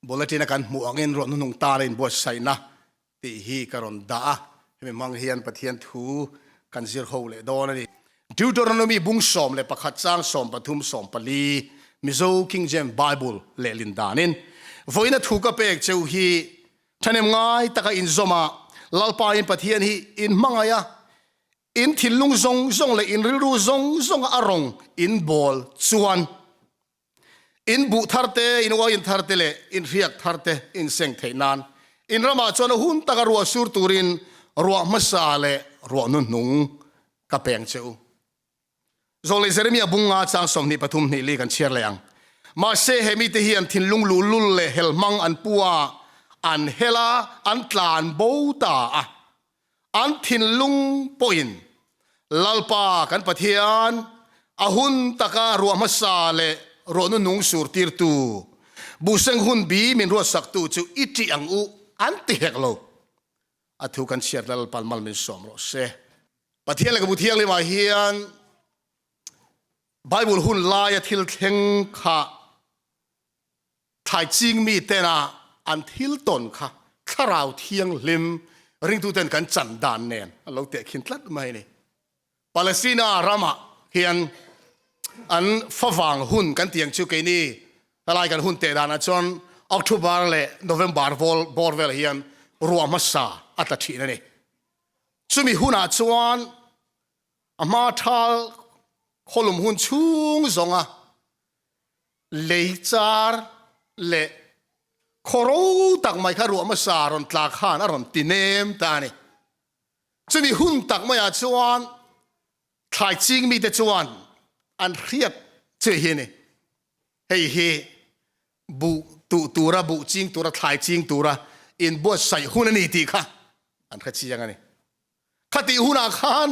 bulletin kan muangin Ruah Hnuhnûng Tûra Inbuatsaihna ti hi karon da hemi mang hian pathian thu kan zir ho le don ani Deuteronomy bung som le pakhat chang som pathum som pali Mizo King James Bible le lindanin voina thu ka pek cheu hi thanem ngai taka in zoma lalpa in pathian hi in mangaya in thilung zong zong le in riru zong zong arong in bol chuan in bu tharte in wa in tharte le in riak tharte in seng theinan in rama chona hun taka ruwa sur turin ruwa masa le Ruah Hnuhnûng ka peng cheu zong le Jeremia bunga chang som ni pathum ni li kan chiar leang ma se hemi te hian thinlung lulul le helmang an puwa an hela an tlan bota an thinlung poin lalpa kan pathian ahun taka ruwa masa le Ruah Hnuhnûng sur tir tu buseng hun bi min ruwa sak tu chu iti ang u an ti hek lo athu kan chiar lal pal mal min som ro se pathian le ka buthiang le ma hian Bible hun lai a thil thleng kha thai ching mi tena an thil ton kha tharau thiang lim ring tu ten kan chan dan nen alo te khin tlat mai ni Palestina rama hian an fawang hun kan tiang chu ke ni talai kan hun te dan a chon October le November bor vel hian ruwa masa ata thi na ni chumi huna chuan ama thal kholum hun chung zonga leichar le khoro tak mai kha ruwa masa ron tla khan aron tinem ta ni chumi hun tak mai a chuan thai ching mi te chuan an riat che hi ni hei hi bu tura bu ching tura thai ching tura in buat sai hun ani ti kha an kha chi yang ani khati huna khan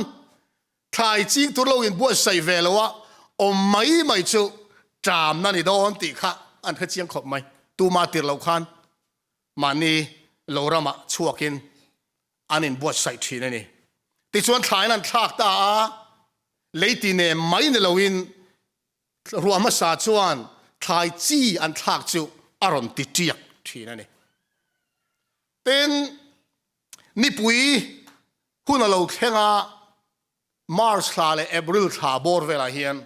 thai ching tur lo in buat sai velawa om mai chu tram na ni don ti kha an kha chiang khop mai tu ma tir lo khan mani lorama chuakin anin buat sai thi na ni ti chuan thai nan thak ta leitine mai ne loin ruwa masa chuan thai chi an thak chu aron ti tiak thi na ni ten ni pui huna lo khenga March thla le April thla bor vela hian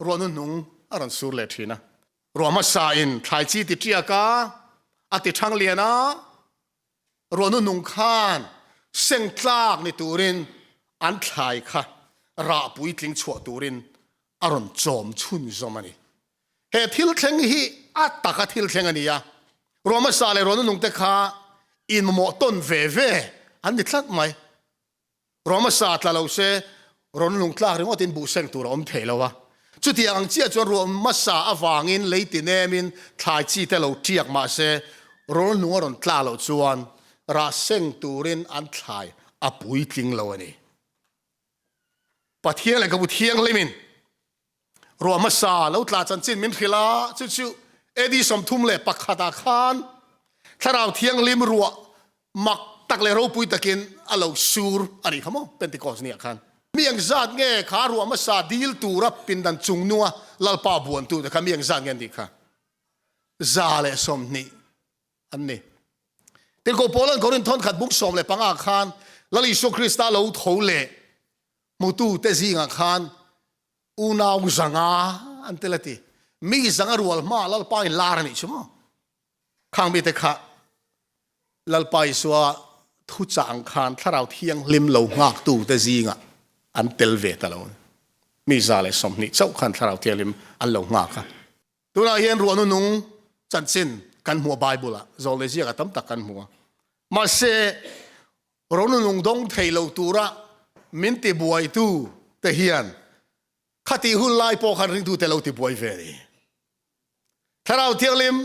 Ruah Hnuhnûng aron sur le thina ruwa masa in thai chi ti tiaka ati thang liana Ruah Hnuhnûng khan seng tlak ni turin an thlai kha ra pui tling chua turin aron chom chun zomani he thil thleng hi ataka thil thleng ania ruwa masa le Ruah Hnuhnûng te kha in mo ton ve an ni thlat mai ruwa masa tla lo se Ruah Hnuhnûng tlak ringot in bu seng tur om theilowa chuti ang chia chuan ruwa masa awangin leitinemin thlai chi te lo tiak ma se Ruah Hnuhnûng aron tla lo chuan ra seng turin an thlai a pui tling lo ani pathian le ka buthiang lemin ruwa masa lo tla chan chin min khila chu edi som thum le pakhata khan tharau thiang lim ruwa mak tak le ro pui takin alo sur ani khamo Pentecost ni khan miang zat nge kha ruwa masa dil tura pindan chungnuwa lalpa buan tu ta miang zat nge di kha za le som ni anni te ko polan korin thon khat buk som le panga khan lali so krista lo thole mutu te zinga khan unaw zanga antelati mi zanga rual ma lalpa in larani chumo khang bi te kha lalpa iswa thu chang khan tharau thiang lim lo ngak tu te zinga an tel ve ta lo mi zale som ni chau khan tharau thialim an lo ngak kha tuna hian Ruah Hnuhnûng chan chin kan mu Bible a zolezia ka tam tak kan mu ma se Ruah Hnuhnûng Dawng Tûra min ti buai tu te hian khati hun lai po khan ring tu te lo ti buai ve ni tharau thialim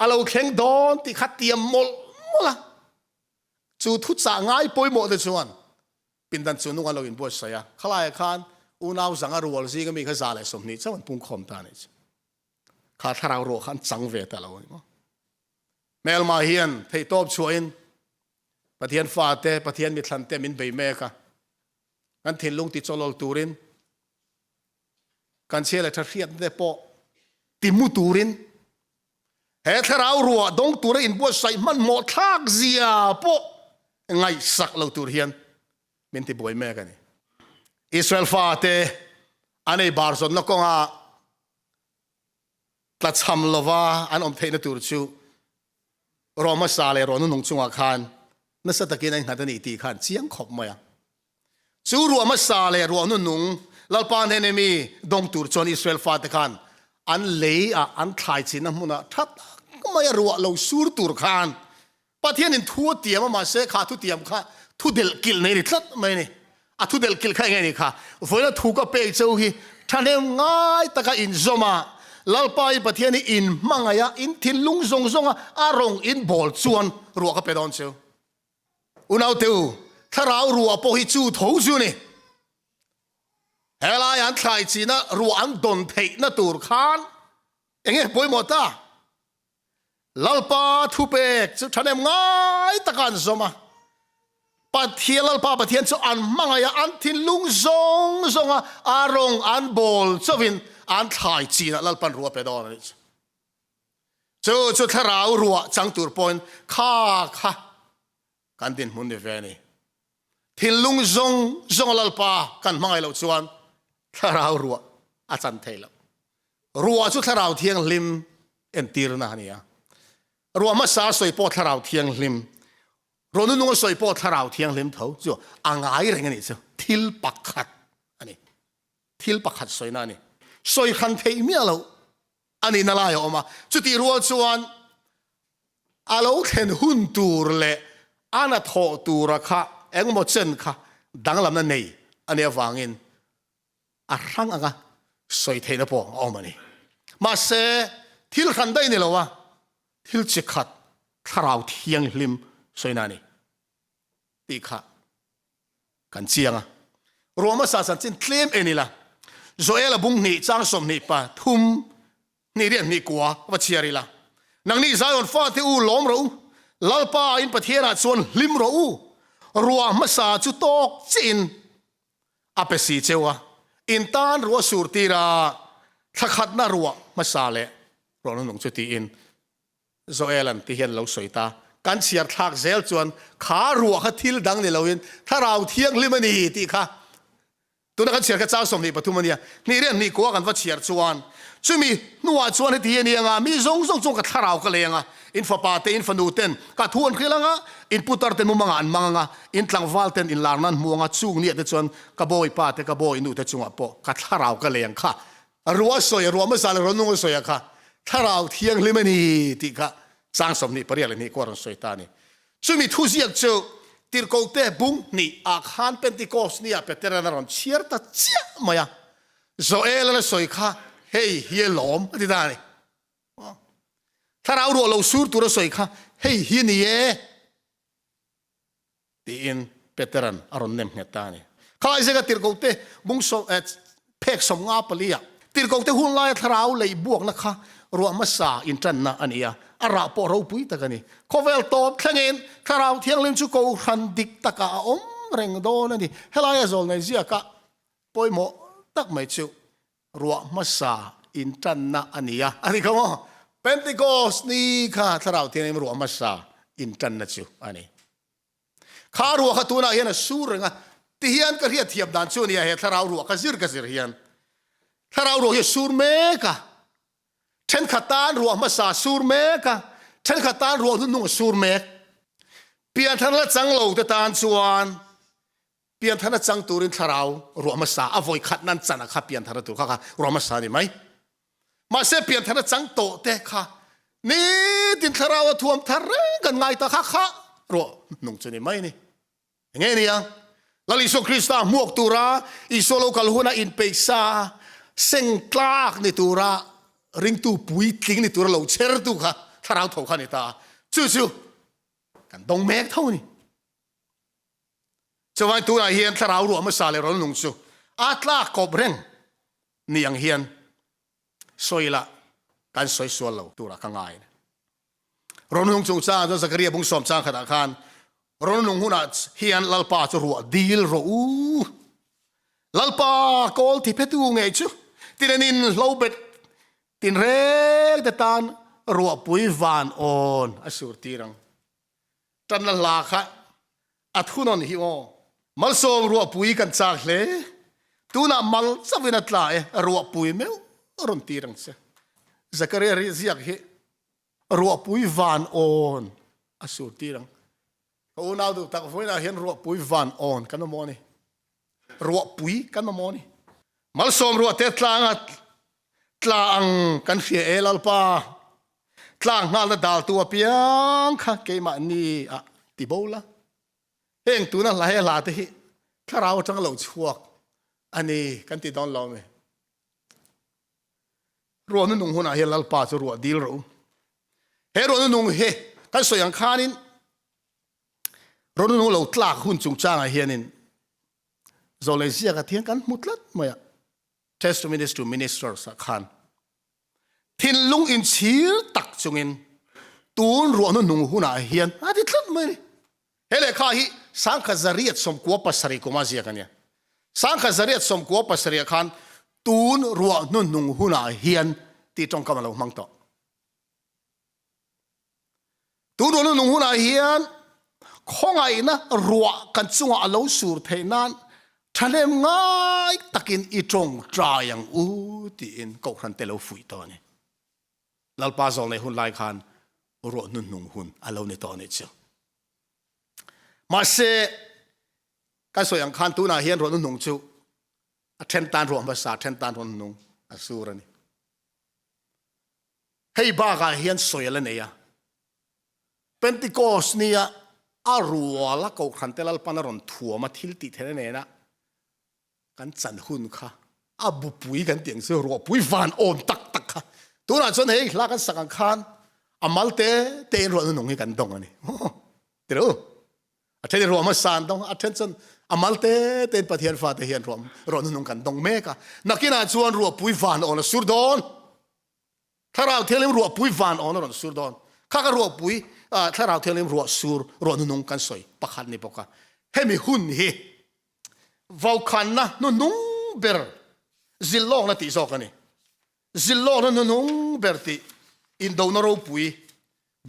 alo kheng don ti khatiam mol mola chu thu cha ngai poi mo de chuan pindan chu nu alo in buat saya khalai khan unaw zanga rual zi ga mi kha zale som ni chawan pung khom ta ni kha tharau ro khan chang ve ta lo ni mo mel ma hian thei top chuin pathian fa te pathian mi thlan te min be me ka kan thil lung ti cholol turin kan chele tha riat de po ti mu turin เฮทราวรัวดงตุระอินบัวใส่มันหมดทักเสียปะไงสักเราตุเรียนเป็นที่บวยแม่กันนี่อิสราเอลฟาเตอันนี้บาร์สนนักกงอาตัดทำลวาอันอมเทนตุรชูรอมาซาเลรอนุนงจุงอาคารนั่นสัตกินไอ้หัดนี่ตีขันเสียงขบมาจูรัวมาซาเลรอนุนงลลปานเฮเนมีดงตุรชนอิสราเอลฟาเตขันอันเลี้ยอันทายชินมุนะทับก็ไม่รัวเราสูรตุรขันปะเทียนินทั่วเตียมมาเสกขาทุเตียมข้าทุเดลกิลในนี่ทัดไม่นี่อะทุเดลกิลข้าไงนี่ค่ะฝนถูกก็เปย์เจ้าฮีท่านเองง่ายตะกอินโซมาลลปายปะเทียนี่อินมังไงอินทินลุงซงซงอารมณ์อินบอลชวนรัวก็เปย์ดอนเชียวอุณเอาเตียวถ้าเรารัวพอฮิจูทูจูนี่เฮลายันทายจีนะรัวอันดนเทนะตุรขันอย่างเงี้ยป่วยหมดตาลลปาทุเปกท่านเองง่ายตะกันโซมาปะเทียนลลปาปะเทียนจะอันมังไงอันทินลุงซงซงอารมณ์อันบอลจะวินอันถ่ายจีนะลลปันรัวไปดอนนี่จู่ถ้าเรารัวจังตุรปอนข้ากันดินมุนเดเวนี่ทินลุงซงลลปากันมังไงเราชวนถ้าเรารัวอาจารย์เทลรัวจู่ถ้าเราเทียงลิมเอ็นตีรนานี่รัวมาซาสวยปอถ้าเราเทียงลิมรอนุนงสวยปอถ้าเราเทียงลิมเท่าจู่อ่างไอ้เรื่องนี้จู่ทิลปักขัดอันนี้ทิลปักขัดสวยนั่นนี่สวยขันเทียมีอะไรอันนี้น่าไล่ออกมาจุดที่รัวชวนอาลูกเห็นหุ่นตูร์เล่อาณาทอตูระค่ะเอ็งหมดเส้นค่ะดังลำนั้นนี่อันนี้ฟังอินอ่ะรังอ่ะสวยเทียนปอออกมานี่มาเสทิลขันได้นี่หรอวะทิลจิขัดถ้าเราเทียงลิมสวยนั่นนี่ตีค่ะกันเชียงรัวมาสาสันจินเคลมเอ็นี่ละโซเอลบุงนี่จ้างสมนี่ปะทุ่มนี่เรียนนี่กัวว่าเชียริละนังนี่ใจอ่อนฟ้าที่อูล้อมเราลลปาอินประเทศน่ะส่วนลิมเรารัวมาสาจุตอกจินอาเปสีเจวะอินตานรัวสูรตีระถ้าขัดน่ารัวมาสาเล่รัวนุ่งจุดที่อินโซเอลันที่เห็นเราสวยตาการเชียร์ทักเซลจวนขารัวขัดทิลดังเนี่ยเราเห็นถ้าเราเที่ยงลิมันนี่ตีค่ะตัวนักเชียร์ก็เจ้าสมนี่ปทุมเนี่ยนี่เรื่องนี่กัวกันว่าเชียร์จวนซึ่งมีนัวจวนที่นี่งามีจงกับท่าเราก็เลยงาอินฟ้าปาเตอินฟ้าดูเต็นกัทวนขึ้นละงาอินพุตตร์เต็นมุมังอันมังงาอินทางวาลเต็นอินลาร์นันมัวงาจูงเนี่ยแต่จวนกับโบยปาเตกับโบยนูแต่จงอ่ะปอกับท่าเราก็เลยงค่ะรัวสวยรัวไม่สารรัวนุ่งสวยค่ะท่าเราเที่ยงลิมันนี่ตีค่ะสร้างสมนี่ปริยาเลยนี่กว่าเราสวยตานี่ซึ่งมีทุกอย่างเจ้าติร์โกเตบุงนี่อาคารเป็นติโกสนี่เป็นเทระนารอนเชียร์ตัดเจ้ามา呀โซเอลและสวยค่ะเฮ้ยเฮียหลอมที่ได้นี่ถ้าเรารัวเราสูรตัวเราสวยค่ะเฮ้ยเฮียนี่ตีอินเป็นเทระนารอนเนมเนตานี่ข้าไอ้เจ้าติร์โกเตบุงโซเพกสมงาปลียติร์โกเตหุ่นไล่ถ้าเราเลยบวกนะคะรัวมาสาอินจันนะอันนี้อาราปอเราปุยตะกันนี่เขาเวลตอบทั้งเงินถ้าเราเที่ยงลิมชุกเอาหันดิกตะกะอมเร่งโดนนี่เฮลายาโซลในเสียกะปอยโมตักไม่ชิวรัวมาสาอินจันนะอันนี้เขาว่าเป็นติโกสนี่ค่ะถ้าเราเที่ยงลิมรัวมาสาอินจันนะชิวอันนี้ข้ารัวข้าตัวน่ะเห็นสูรงอ่ะที่เฮียนก็เรียกเทียบด่านชิวนี่ถ้าเรารัวก็ซิร์เฮียนถ้าเรารัวเฮียสูรเมกะฉันขัดตานรัวมาสาสูรเมกะฉันขัดตานรัวนุ่งสูรเมกเปลี่ยนท่านละจังโลกตานชวนเปลี่ยนท่านละจังตูรินทาราวรัวมาสาอภัยขัดนั่นจันนะครับเปลี่ยนท่านละตัวค่ะรัวมาสานี่ไหมมาเสเปลี่ยนท่านละจังโตเตะค่ะนี่ตินทาราวทวมทาร์กันไงตาค่ะรัวนุ่งจุนี่ไหมนี่ยังไงนี่ยังลลิโซคริสต์มวกตูระอิโซโลกัลหุนาอินเปซาเซงคลากในตูระริงตูปุยทิ้งในตัวเราเชิดตูค่ะถ้าเราถูกขันตาจู่กันตรงเมฆเท่านี้จะไว้ตัวไหนเฮียนถ้าเรารัวมาสาเลยเราหนุ่งจู่อาตลากบเร่งนี่ยังเฮียนสวยละการสวยสวยเราตัวละข้างไงเราหนุ่งจู่จ้าจนสักเรียบุ้งสมจ้าขนาดขันเราหนุ่งหุ่นเฮียนลลปาจะรัวดีลรู้ลลปากอลที่เพตูไงจู่ที่นั่นโลเบ็ดตินเรกแต่ตาน รัวปุยวานออนอสุรตีรังจันลาคะอัดหุนนฮิโอมัลโซมรัวปุยกันจากเลตูน่ามัลสวินัตลายรัวปุยเมวรุนตีรังเสสักเรียริซิกฮิรัวปุยวานออนอสุรตีรังเขาหน้าดูตักฟุ้ยน่าเห็นรัวปุยวานออนกันมาโมนี่รัวปุยกันมาโมนี่มัลโซมรัวเตตลางตลางกันเสียเอลปาตลางงาลดาลตัวเปียงค่ะเกมานีอะติโบละเฮงตัวนั้นหลายหลาที่ถ้าเราจังเราชวกอันนี้กันติดอนเราไหมรัวนุ่งหุ่นอาเฮลลปาจะรัวดีรู้เฮรัวนุ่งเฮกันสวยอย่างข้านินรัวนุ่งเราตลากหุ่นจุงจ้างอาเฮนินโซเลเซียกันเทียงกันมุดลัดมา test minister minister สักขันทินลุงอินชีลตักจงอินตูนรัวนุ่งหุ่นอาเฮียนอาทิตย์ลัดมาเฮเลข้าฮิสังขจริยสมกัวปัสริกุมาเซียกันเนี่ยสังขจริยสมกัวปัสริยขันตูนรัวนุ่งหุ่นอาเฮียนที่จงกำลังมังต่อตูนรัวนุ่งหุ่นอาเฮียนข้องไอ้นะรัวกันจงอาเลวสูรเทนันทะเลง่ายตะกินอีจงตรายังอูตีอินก็ขันเตลฟุยตอนนี้ลัลปาซอลในหุ่นลายขันรัวนุ่งหุ่นอาเลวในตอนนี้เจ้ามาเสกันสวยอย่างขันตูน่าเฮียนรัวนุ่งจูเทนตันรัวภาษาเทนตันรัวนุ่งอสูรนี่ให้บ้ากาเฮียนสวยแล้วเนี่ยเป็นติโกสเนี่ยอารัวละก็ขันเตลัลปานรอนถั่วมาทิลติเทนเนี่ยนะกันจันหุ่นค่ะอาบุปุยกันเตียงเสือรัวปุยวานโอนตักตักค่ะตัวนั้นจนเฮ้ยลากันสังขันอามัลเตเตนรัวนุ่งให้กันดงอันนี้เดี๋ยวอาเทนรัวมาสานดงอาเทนจนอามัลเตเตนปะเทียนฟ้าเทียนรัวนุ่งกันดงเมกะนักกินอาจวนรัวปุยวานโอนสุดโดนถ้าเราเที่ยวรัวปุยวานโอนรัวสุดโดนข้าก็รัวปุยถ้าเราเที่ยวรัวสูรรัวนุ่งกันสวยปะขันนี่ปะกะให้มีหุ่นเฮวาวขันนะนุ่งเบอร์ซิลโลกนะติโซกันนี่ซิลโลกนะนุ่งเบอร์ติอินโดนรัวปุย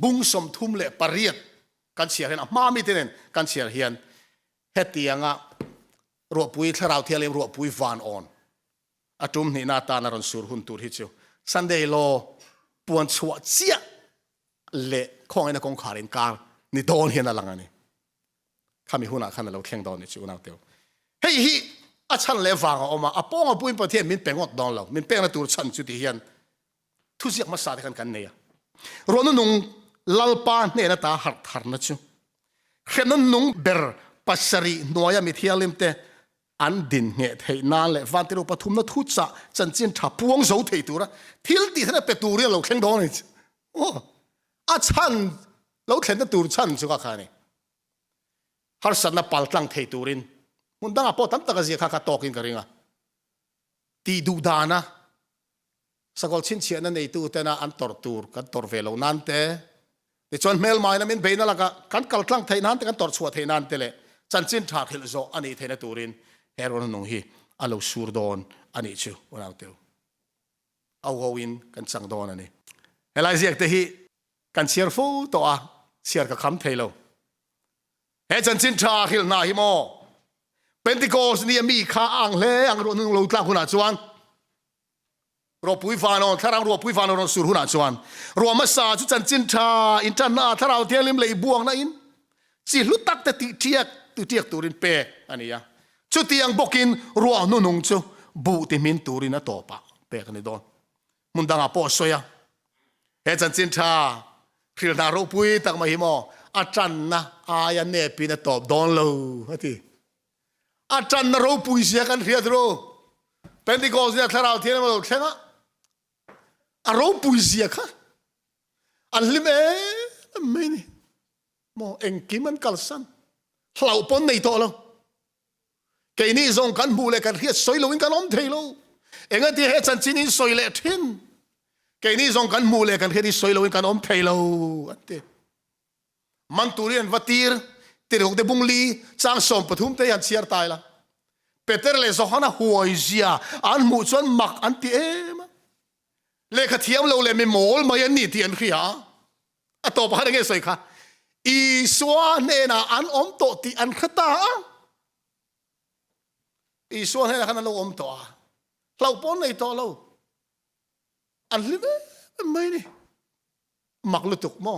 บุ้งสมทุ่มเละปริยัดกันเสียเห็นมาไม่เต็นกันเสียเห็นเฮตียงะรัวปุยถ้าเราเที่ยวรัวปุยวานออนอาจุมนี่นาตานารอนสูรหุ่นตูดฮิจิวซันเดย์โลปวนชัวเจียเละข้องไอ้นักคงขารินการนี่โดนเห็นอะไรกันนี่ข้ามีหุ่นอาขันเราแข่งโดนนี่จิวน่าเตียวเฮ้ยฮิอาชันเลฟังออกมาอาป้องอาปุยประเทศมินเป็นอดดอนเรามินเป็นนักตูชันจุดที่เห็นทุกสิ่งมาสาธิกันเนี่ยรัวนุ่งลัลปานเนี่ยนะตาหัดหัดนะจูเขนนุ่งเบอร์ปัสรีนัวยามิเทียลิมเตอันดินเงะเทนานเลยวันที่เราปฐุมนัทุจจะจันจินทับพวงโสเทตัวละทิลตีท่านเป็นตัวเรียนเราแข่งโดนนี่โอ้อาชันเราแข่งตัวชันสุขะขานี่ฮาร์สันนับปัลตังเทตัวรินมุนดังอาปอตั้งตะกะเสียข้าตอกินกันเองอ่ะตีดูดานะสกอลชินเชียนั่นในตัวเตนะอันตอร์ตูร์กันตอร์เวลนันเตแต่ชวนเมลมานะมินเบนัลละกันกัลตังเทนันเตกันตอร์ชัวเทนันเตเลยจันจินทักฮิลโซอันนี้เทนตัวรินเฮโรนงฮีอาลูสูร์ดอนอันนี้ชิววันเอาเตียวเอาวินกันสังดอนอันนี้เฮลัยเสียกเตฮีกันเชียร์ฟูตัวเชียร์กับคำเทโลเฮจันจินทักฮิลนาฮิโมเป็นติโกสนี่มีข้าอังเลอังโรนึงโลตลาคุณอาจวนรัวปุยฟานอนถ้าเรารัวปุยฟานอนสูร์คุณอาจวนรัวมาซาจุจันจินทาอินทานาถ้าเราเที่ยวลิมเลยบวงนะอินสิลุตักแต่ติเทียกตัวรินเปะอันนี้ชุดที่ยังบอกกินรัวนุ่งจูบูติมินตัวรินตัวปะเปะกันนี่โดนมุนดังอาปอสวยเฮจันจินทาคิลนารัวปุยตักมาหิมออาจารย์นะอายันเนปีนตอบโดนเลยฮะทีอาจารย์นรัวปุยเสียกันเทียดรู้เป็นที่โกสเนี่ยถ้าเราเที่ยวมาเช่นอะรัวปุยเสียค่ะอันลิมไม่นี่มอเอ็งกิมันกัลสันเราปนในตัวเราแกนี่ส่งกันบูเลกันเฮียสวยลวินกันอมเทโลเอ็งที่เฮจันจินิสวยเละทิ้งแกนี่ส่งกันบูเลกันเฮียที่สวยลวินกันอมเทโลอันเตมันตุเรียนวัตีร์ติดหกเดบุงลีจางสมปฐุมเตยันเชียร์ตายละเปเตอร์เลสฮานะหัวเสียอันมุจวนมักอันที่ม เลขเทียมเราเลยไม่หมอลมายันนี่เทียนขี้หาต่อไปอะไรเงี้ยสวยค่ะอีสวาเนน่ะอันอมโตติอันขตาอีสวาเนน่ะขนาดเราอมโตเราป้อนในโตเราอันลิบไม่นี่มักลุตุกมอ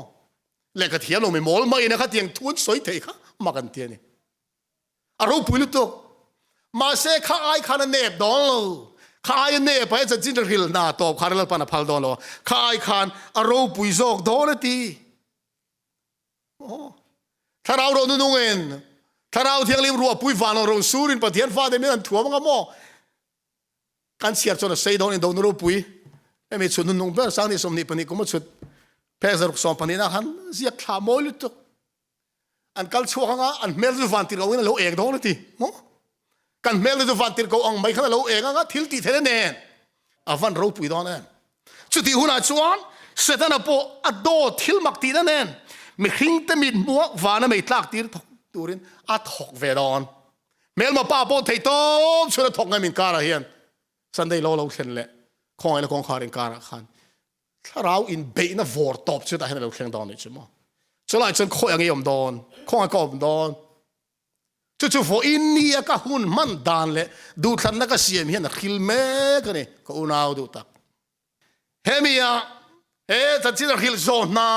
เลขเทียมเราไม่หมอลมายันนะครับเทียงทุนสวยเถอะค่ะมักกันเทียนี่เราปุยลุตุกมาเสกข้าไอข้าเนบดอนเราข้าไอเนบไปจะจินริลนาตบข้าเรลปานพัลดอนเราข้าไอขานเราปุยโจกดอนตีถ้าเราโดนนุ่งเงินถ้าเราเที่ยงริมรัวปุยฟันเราสูรินปะเทียนฟ้าเดมีอันถั่วมังกรโมการเสียบจนเสียดอนโดนรูปุยไม่มีชุดนุ่งเพื่อสร้างนิสมนิปนิกุมชุดเพศรุกสองปนินะฮันเสียขาโมลุตุอันกัลชัวงะอันเมลดูฟันติเราเงินเราเองโดนตีมั้งกันเมลดูฟันติเราอังไม่ขนาดเราเองอ่ะทิลติเท่านั้นเองอาฟันเราปุยดอนนั่นชุดที่หุ่นอาจวนเสด็จนับโปอดโดทิลมักตีนั่นเองไม่ขิงแต่มีมัววานะไม่ตักตีตูรินอัดหกเวดอนเมลมาป้าโปไทยโตช่วยถกเงินมินการะเฮียนสันได้เราเห็นเลยของไอ้เราของขารินการะขันถ้าเราอินเบย์นะวอร์ตอบช่วยได้ให้เราเข่งดอนนี่ใช่ไหมจะไล่จนข้อยังไงยอมดอนข้อไอ้ก็ยอมดอนจู่ๆฝอินนี่ก็หุ่นมันดานเลยดูทันนักเสียมเฮียนขิลเมกันนี่ก็อุณาวดูตักเฮมีอะถ้าจีนขิลโซน่า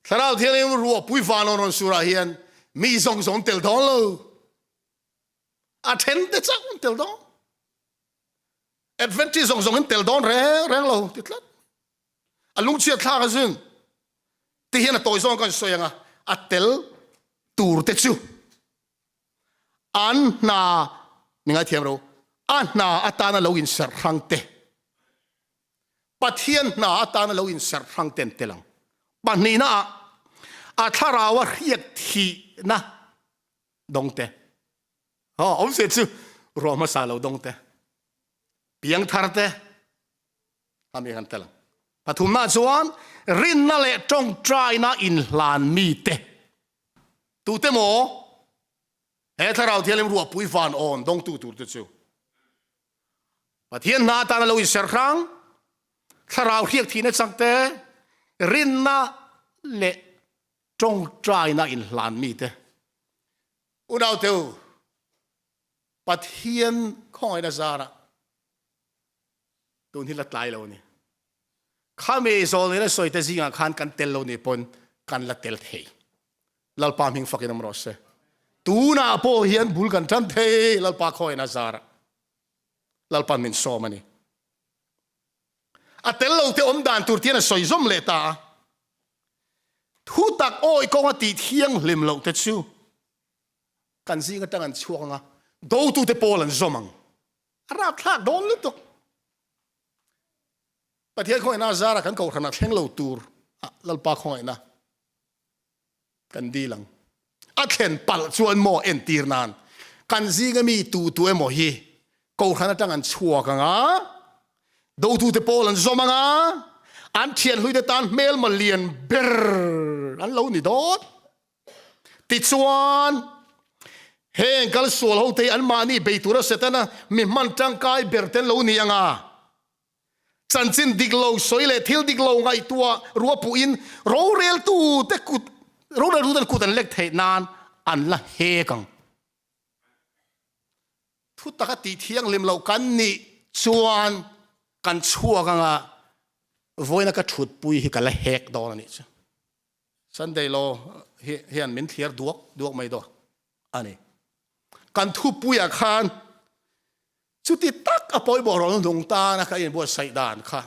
ถ้าเราเที่ยวรัวปุยฟานอนสุราเฮียนมีส่งเตลดอนเลยอาเทนเดจักเตลดอนเอ็ดเวนตี้ส่งเตลดอนแรงเราติดลัดอันลุงเชียร์ท่ากันซึ่งที่เฮียนตัวส่งกันสวยงะอัดเตลตูร์เตจูอันน่านี่ไงเทียมเราอันน่าอัตานาเราอินเสร์รังเตปัทเฮียนน่าอัตานาเราอินเสร์รังเตนเตลังปันนี้นะถ้าเราว่าเรียกทีนะดงเตผมเสียชื่อรอมาสาเราดงเตเพียงทาร์เตทำอย่างนั้นลังปฐุมนาจวนรินนั่นแหละจงใจนะอินลานมีเตตูเตโมถ้าเราเที่ยวรัวปุยฟานออนดงตูเตจูปัทเฮียนนาตานาเราอินเสร์รังถ้าเราเรียกทีนะจังเตรินนะเละจงใจนะอินลานมีเตอุณาวเตวปัทเฮียนของไอ้นาซาระตัวนี้ละตายแล้วนี่ข้ามีโซนนี่นะสวยแต่สิ่งขันกันเตลเรานี่ปนกันละเตลเทลัลปามิงฟักน้ำรสเซตูน่าพอเฮียนบุลกันทันเทลัลปาของไอ้นาซาระลัลปามินโซมันนี่เตลเราเตอมดานตัวที่น่ะสวยจมเลตาทุตักโอ้ยก็ว่าตีเที่ยงลิมเราแต่ชูกันซิก็ตั้งกันช่วงอ่ะดูตูเตโปลันจมังราบทากโดนลุตุกประเทศของไอ้นาซาระกันเขาขนาดเที่ยงเราตูร์ลัลปาของไอ้นะกันดีหลังเข็นปัลชวนโมเอ็นตีร์นานกันซิก็มีตัวโมฮีเขาขนาดตั้งกันช่วงอ่ะดูตูเตโปลันจมังอ่ะอันเทียนลุยเดตันเมลมาเลียนเบรอันเรานี่โดดติดส่วนเฮงกัลสวลเขาเตอันมานี่เบตุระเสตนะมีมันจังกายเบรเตนเรานี่ยังอ่ะจันจินดิกโลสวยเลยทิลดิกโลไงตัวรัวปูอินโรเรลตูเตกุดโรเรลตูเตกุดันเล็กเทนานอันละเฮกังทุตตะกติเที่ยงลิมเรากันนี่ส่วนกันชั่วกังอ่ะวันนั้นก็ชุดปุยให้กันละเฮกดอนนี่สันเดย์โลเฮียนมินเทียร์ดวกไม่ดอกอันนี้กันทุบปุยอาคารสุดที่ตักอภัยบอกเราหลงตานะค่ะยันบัวใส่ด่านค่ะ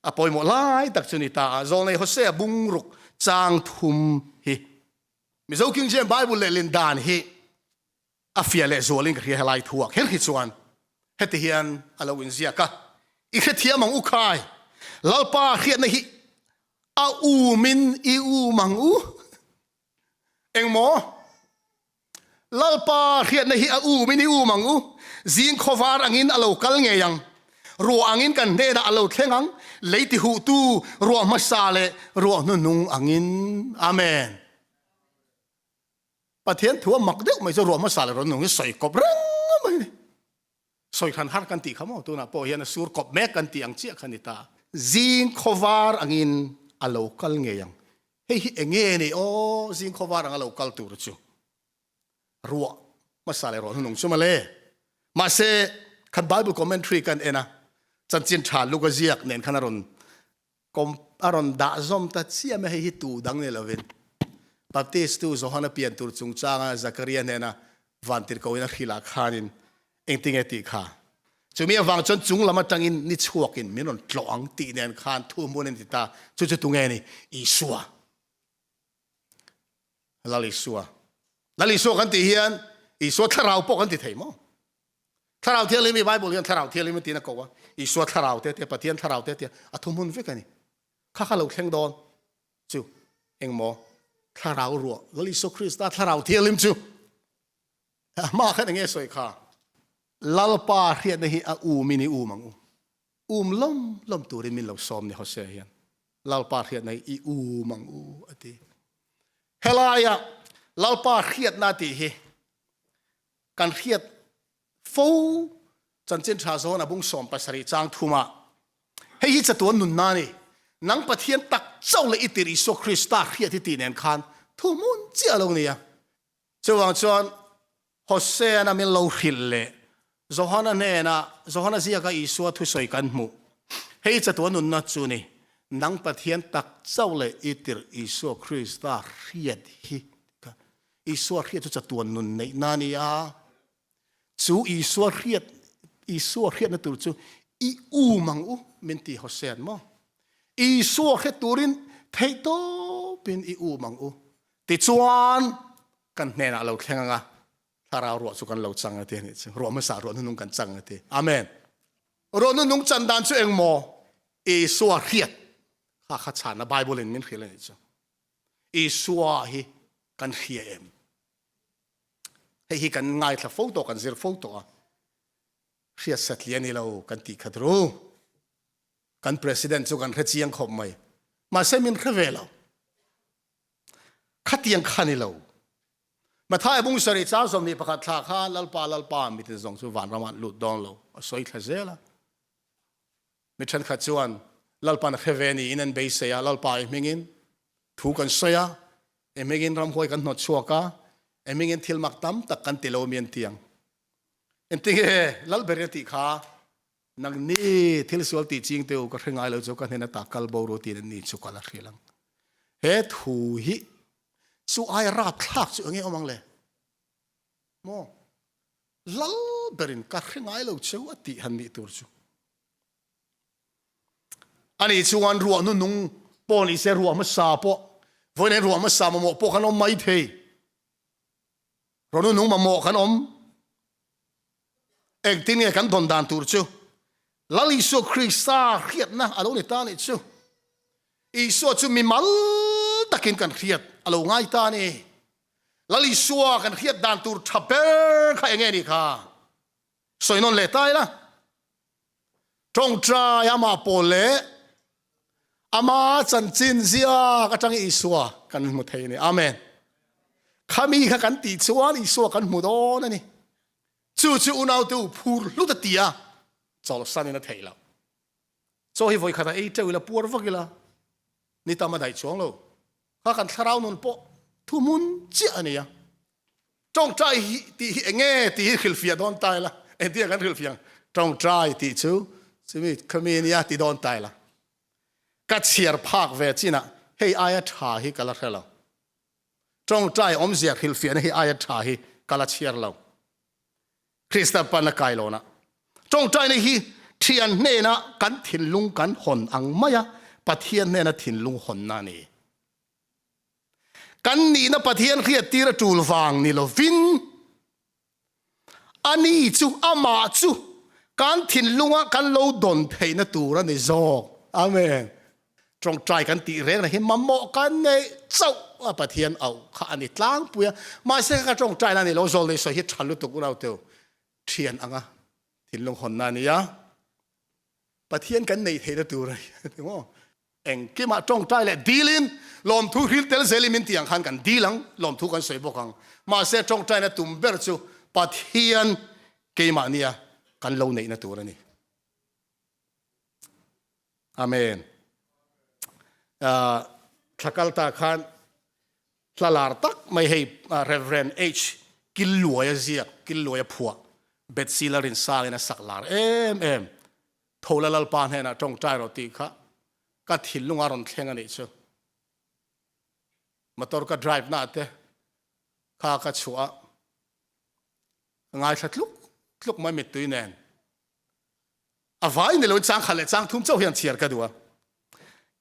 อภัยหมดไล่ตักชนิตาโซนในเขาเสียบุงรุกจางทุมฮิมิโซคิงเจมไบเบิลเลลินด่านฮิอาเฟียเลโซลิงกับเฮียไล่ทั่วเห็นหิส่วนเฮติเฮียนอาลาวินเซียกะอีกเทียมังอุคายลัลปาเขียนในฮิอูมินอูมังอูเอ็งโมลัลปาเขียนในฮิอูมินอูมังอูจิงขวารังอินอโลกัลเงียงรัวอังอินกันเดนะอโลเทงังเลยติหูตูรัวมาซาเลรัวนุนุงอังอินอาเมนประเทศถือว่ามักเด็กไม่จะรัวมาซาเลรัวนุงใส่กบเร่งไม่ส สอยขันฮัดกันตีขโมตัวน่ะพอเห็นสูรกบแม่กันตีอังเจียขันนิตาจิงขวาอังอินอโลกัลเงียงเฮ้ยเงี้ยนี่โอ้จิงขวาอังอโลกัลตัวจู่รัวมาสาเลรอหนุ่งชั่วมาเล่มาเซขันไบเบิลคอมเมนทรีกันเองนะจันจินชาลูกเจียกเน้นขนาดนั้นกมอารมณ์ด่าซอมตัดเสียไม่ให้ฮิตูดังเนี่ยละเวนบัพติสตูโซฮานาเปียนตูจุงจางซักเรียนเนี่ยนะวันที่เขาอินักฮิลาขานินเองติงเอติขาจะมีวังจนจุงละมาจังอินนิชวกินมีนนหลงตีเนียนขานทุ่มบนนิตาจุดตุงเงนี่อิสัวลาลิสัวกันตีเฮียนอิสัวทาราปกันตีเทมอทาราเทียลิมีไบเบิลเรียนทาราเทียลิมีตีนักกว่าอิสัวทาราเทียปะเทียนทาราเทียอัทุมุนเวกันนี่ข้าเราแข่งดอนจู่เองหมอทารารัวลาลิสุคริสต์ทาราเทียลิมจู่มาแค่ไหนเงี้ยสวยค่ะลาลปาเรียนนี่อูมินิอูมังอูมล้มตัวริมินเราซ้อมเนี่ยเขาเสียเห็นลาลปาเรียนในอูมังอูอดีเฮลายะลาลปาเรียนนาทีเฮการเรียนฟูจันเจนชาโซนะบุ้งซ้อมภาษาริจางทุมาให้ฮิตตัวนุนนานี่นังปะเทียนตักเจ้าเลยอิติริโซคริสตาเรียนที่ตีเนนคานทุมุนเจ้าลงเนี่ยเจ้าวังจวนฮอสเซนะมิลโลฮิลเล่โซฮานะเนนะโซฮานะเสียกับอิสัวทุสอยกันมูให้จะตัวนุนนัดจูนี่นังปะเทียนตักเจ้าเลยอิติรอิสัวคริสตาเรียดฮิอิสัวเรียดจะตัวนุนในนานีอาจูอิสัวเรียดนั่นตัวจูอิอูมังอูมินตีฮอสเซนมั้งอิสัวเรียดตัวรินเทโตเป็นอิอูมังอูติดจวนกันเนนะเราแข่งงาถ้าเรารัวสุกันเราจังกันเถอะรัวไม่สารัวนุ่งกันจังกันเถอะอาเมนรัวนุ่งจันดานช่วยเองโมอิสัวเรียดข้าขัดฉานนะไบเบิลเล่นมินเขียนเลยจ้ะอิสัวฮีกันเขียนให้ฮีกันง่ายถ้าโฟโต้กันเสียโฟโต้เขียนสัตว์เลี้ยงนี่เรากันตีขัดรู้กันประธานสุกันขัดเจียงขบไม่มาเซมินขัดเวลาขัดเจียงขันนี่เรามาท้ายบุ้งสริจ้าสมนิประคัตทาข้าลัลปามิตรจงสุวรรณรามันลุดดองเราสวยขจเละมิฉันขัดจวนลัลปานเขเวนีอินันเบย์เสียลัลปาเอมิงินถูกันเสียเอมิงินรำหวยกันหนวดชัวกาเอมิงินทิลมักตั้มตักกันติโลเมียนเตียงเอ็นติเฮลัลเบรติขานังนี่ทิลสวลติจิงเตียวก็เรื่องไงเราจะกันเห็นตาคัลโบโรตีนนี่ชุกาลาขีลังเฮทูฮิสู้ไอ้ราบคลากสู้อย่างเงี้ยเอามังเลยโมลัลเบรินการเรื่องไงเราเชื่อติฮันนี่ตัวจูอันนี้ชวนรัวนุ่งปอลิเซรัวมาซาปอวันนี้รัวมาซามาโมปอขนมไม่เทรัวนุ่งมาโมขนมเอกที่นี่กันดอนดานตัวจูลัลิโซคริสตาเขียดนะอะไรนี่ตานี่จูอีโซจูมีมัลตะกินกันเครียดอารมณ์ง่ายตานี่ลลิสัวกันเครียดดานตูร์ทับเบอร์ใครเงี้ยนี่ค่ะสวยนนเล่ตายละตรงใจอามาโปเล่อามาจันจินเซียก็จังอีสัวกันหมดเทนี่อาเมนข้ามีข้ากันตีสัวอีสัวกันหมดโอ้นั่นนี่จู่อุณาวตูพูดลุตตีอ่ะจอลสันนี่นั่นเทแล้วโซ่ฮิวอยข้าตาเจ้าวิลาปวดฟักกิละนี่ตามมาได้ช่วงเราข้ากันทาราวนุนปอทุมุนเจ้าเนี่ยจงใจตีเงี้ยตีขิลฟียโดนตายละเอ็นที่กันขิลฟียจงใจตีชูใช่ไหมขมิ้นยาตีโดนตายละกัดเชียร์ภาคเวจินะให้อายะชาฮิกัลเทลาจงใจอมเสียขิลฟียให้อายะชาฮิกัลเชียร์เราคริสต์ปันนักไกโลนะจงใจในฮีเทียนเนนะกันถิ่นลุงกันหอนอังมายะปะเทียนเนนะถิ่นลุงหอนนานี่กันนี่นะปะเทียนเขียดตีระจูลฟางนี่เราวินอันนี้จูอามาจูการถิ่นลุงกันเราดนเทนะตูระในจอกอาเมนจงใจกันตีเร่งนะเห็นมาโมกันในเจ้าปะเทียนเอาข้าอันนี้ล้างปุยมาเสียกันจงใจนั่นนี่เราโจเลยสหิตฉันรู้ตัวเราเตียวเทียนอ่ะถิ่นลุงหอนนานี่ยะปะเทียนกันในเทนะตูระถึงว่าเองกี่มาจงใจเลยดีลินลมทุกฮิลเตลเซลิมินตีอย่างขันกันดีหลังลมทุกกันสวยบกังมาเสียจงใจนะตุ่มเบอร์จูปะเทียนกี่มาเนี่ย กันเล่าในตัวนี่อาเมนทักกัลตาขันลาลาร์ตักไม่ให้Reverend Hกินลวยเสียกินลวยผัวเบ็ดซีลารินซาเลนะสักลาร์โทรลลปานเห็นจงใจเราตีค่ะก็ถิ่นลุงอารมณ์แข่งกันอีกเชียวมาตัวก็ drive น่าเตะข้าก็ชัวง่ายสักลุกไม่มีตัวแน่นอาไว้ในเราจ้างขันเลยจ้างทุ่มเจ้าเฮียนเชียร์กันด้วย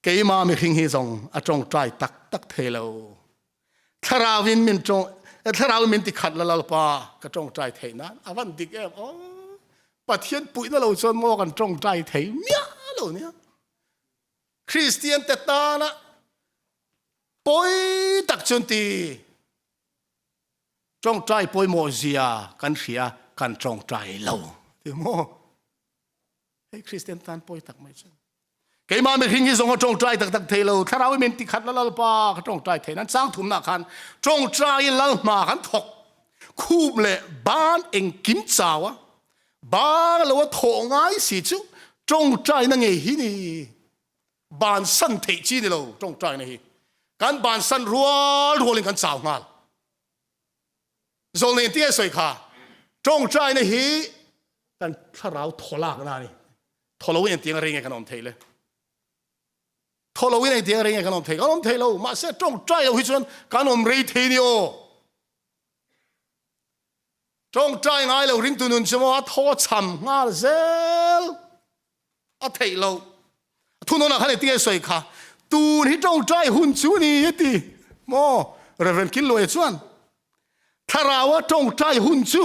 เกี่ยมาไม่หิงหิซงจงใจตักเทโลถ้าเราวินมินจงถ้าเราวินติขัดละลปาก็จงใจเทนั้นอาวันติกปะเทียนปุ๋ยนั่นเราชนโมกันจงใจเทเมียเราเนี่ยคริสเตียนแต่ตานะป่วยตักจนตีจงใจป่วยโมเซียกันเสียกันจงใจเราที่โมให้คริสเตียนตานป่วยตักไม่ใช่เกี่ยมาไม่ทิ้งที่ทรงจงใจตักเทเราถ้าเราไม่ติขัดละลปาก็จงใจเทนั้นสร้างถุนหนักขันจงใจละมาขันถกคูบเละบ้านเองกิมจ้าวะบ้านเราว่าโถง่ายสิจุจงใจนั่งไงฮินี่บ้านสั้นเทจีนี่เราจงใจนี่การบ้านสั้นรัวลิงกันจ้าวงานโซนนี้ที่สวยค่ะจงใจนี่ฮิกันถ้าเราทอลากนานี่ทอลวินเตียงอะไรเงี้ยกันอมเทเลยทอลวินเตียงอะไรเงี้ยกันอมเทกันอมเทเรามาเสียจงใจเราฮิจวนกันอมรีทีนิโอจงใจง่ายเราริงตุนุนจะว่าทอช้ำง่ายเซลอาเทเราทุนนนขันเตียสวยค่ะตูนี่จงใจหุ่นชูนี่ตีโมเรเวนกินลอยชวนถ้าเราว่าจงใจหุ่นชู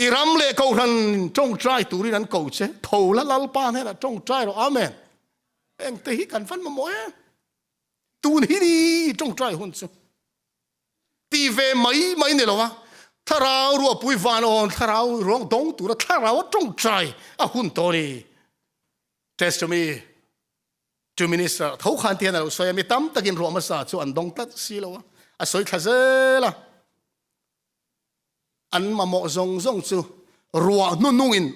อีรำเล่เขาทันจงใจตูนี่นั้นเขาเช่โถละลลปานให้ละจงใจเราอาเมนเองตีกันฟันมาโมยตูนี่ดีจงใจหุ่นชูตีเวไม่เนี่ยหรอวะถ้าเรารัวปุยฟานอนถ้าเราร้องดงตุระถ้าเราจงใจหุ่นตัวนี้ test me จูมินิสต์เขาขันเทียนเราสวยมีตั้มตะกินรัวมาสาชวนดงตัดสิโลสวยขจรละอันมาโมซงจูรัวนุ่งอิน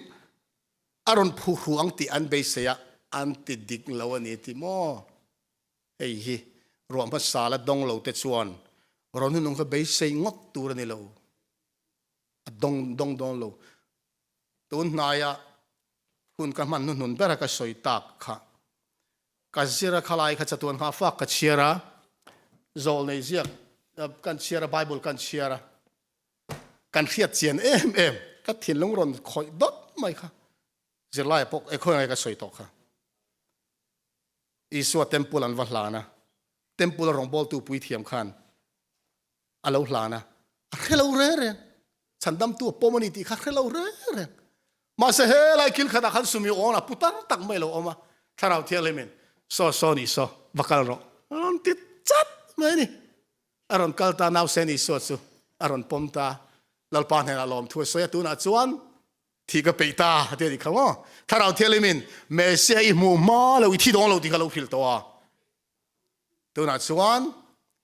อารมณ์ผู้หวงตีอันเบสเซียอันติดิกเลวนี่ที่โมเฮ้ยรัวมาสาละดงเราเตชวนรัวนุ่งก็เบสเซียงดตัวนี่เราดงเราตุนนายคุณกำมันนุ่นเบรกสวยตักค่ะกัจจิระขลายขจัตวนข้าฟักกัจจิระโซลในเสียกันเชียระไบเบิลกันเชียระกันเขียนเจียนก็ถิ่นลงรอนคอยดดไม่ค่ะจะไล่พวกคนอะไรก็สวยตกค่ะอีส่วนเต็มปูลันวัดลานะเต็มปูลรองบอลตูปุยเทียมขันอะไรลานะอะไรเราเร่ฉันดำตัวปมนิติค่ะเราเร่มาเสียอะไรกินขนาดขันสุมิโอนะพุทธตักไม่รู้ออกมาถ้าเราเที่ยวเลยมินโซนี่โซบักกะลรอรอนติดจัดไม่นี่อารอนกัลตานาเซนี่โซอารอนปมตาลลปานเห็นอารมณ์ทั่วสวยตัวน่าจวนที่ก็เปิดตาเดี๋ยวนี้เขาว่าถ้าเราเที่ยวเลยมินเมสเซียอีหมู่มาเราที่ดองเราที่เขาพิลตัวน่าจวน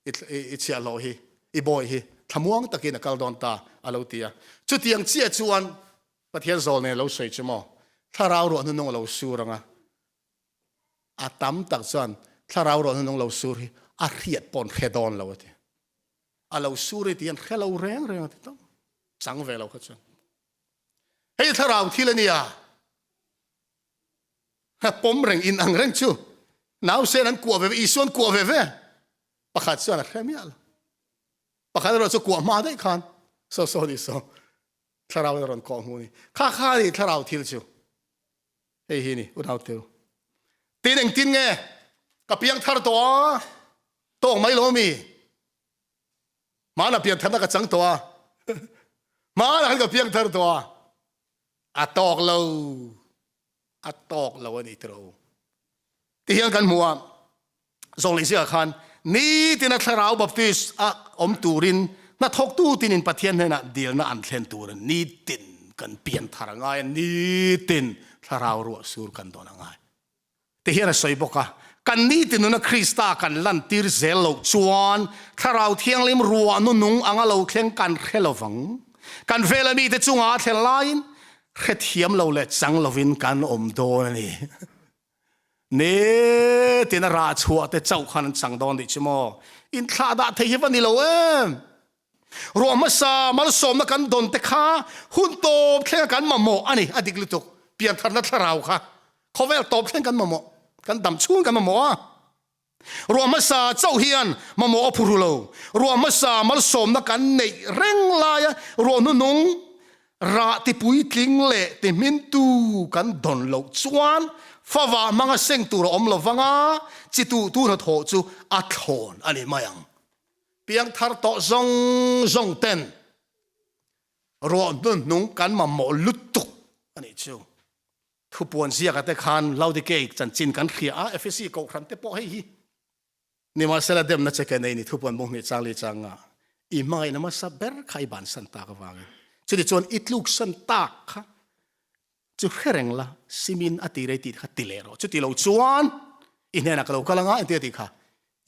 อีเชียเราฮีอีบอยฮีทำว่างตะกี้นักการดอนตาเราที่จุดยังเชี่ยจวนประเทศโซนเนี่ยเราสวยใช่ไหมถ้าเราหลวงนุ่งเราสู้รังอาตั้มตักจวนถ้าเราหลวงนุ่งเราสู้ฮีอาเรียดปนเขดอนเราที่เราสู้ที่ยันแค่เราแรงที่ต้องสังเวชเราเขาจวนเฮ้ยถ้าเราที่ละเนี่ยปมเร่งอินอังเร่งชูน้าวเซนันกลัวเวอีส่วนกลัวเวประคัดส่วนแค่ไม่เอาประคัดเราจะกลัวมาได้คันโซนี่โซถ้าเราโดนกองหูนี่ข้านี่ถ้าเราที่ละชูเฮ้ยนี่อุณหภูมิตีหนึ่งตีนไงกับเพียงทาร์ตัวโต้งไม่รู้มีมาหน้าเพียงทาร์นักจังตัวมาหน้ากับเพียงทาร์ตัวตอกเราอันนี้ตัวที่ยังกันมัวส่งลิเซียขันนี่ที่นักเราบัพติสตูรินนักทกตู้ที่นินปะเทียนเนี่ยนะเดียวนักอันเทนตูรินนี่ตินกันเปลี่ยนทางง่ายนี่ตินถ้าเรารู้สูรกันตัวง่ายที่ยังสวยบอกกันนี่ตินนักคริสต์กันลันติรเซลล์ชวนถ้าเราเที่ยงลิมรัวนุ่งอังเราเที่ยงกันเขลฟังกันเวลามีแต่จุงอาเทลไลน์ เฮ็ดเทียมเราเลยจังเราวินกันอมโดนนี่เนี่ยที่น่าราชัวแต่เจ้าขันจังโดนดิชิโมอินทราดาเทียบนี่เรารวมมาสามาสมนักันโดนแต่ข้าหุ่นโตแข่งกันมาโมอันนี้อดีตลุตุกเปลี่ยนทันนัทเราค่ะเขาเวลโตแข่งกันมาโมกันดำชุ่งกันมาโมรวมมาสาเจ้าเฮียนมาโมอพูรุโลรวมมาสามาสมนักันในเร่งลายรวมนุ่งราติปุยทิ้งเละติมินตูกันโดนโลจวนฟ้ามังเซ็งตัวอมลวังาจิตูตัวนัทโหจูอัดโอนอันนี้มายังเพียงทาร์โตซงเต้นรวมนุ่งกันมาโมลุตุอันนี้จูทุบปวนเสียกันแต่ขันเราได้เก่งจันจินกันเขียเอฟซีก็ครั้งแต่พอให้นี่มาเสละเดมนัดเจกันในนี่ทุบปวนมงนี่จังเลยจังอ่ะอีไม่นะมาสับเบอร์ใครบ้านสันตากวางจุดจวนอิดลูกสันตากค่ะจุดแข็งละซิมินอติเรติค่ะติเลโรจุดที่เราจวนอินเนนักเรากำลังอินเดียติค่ะ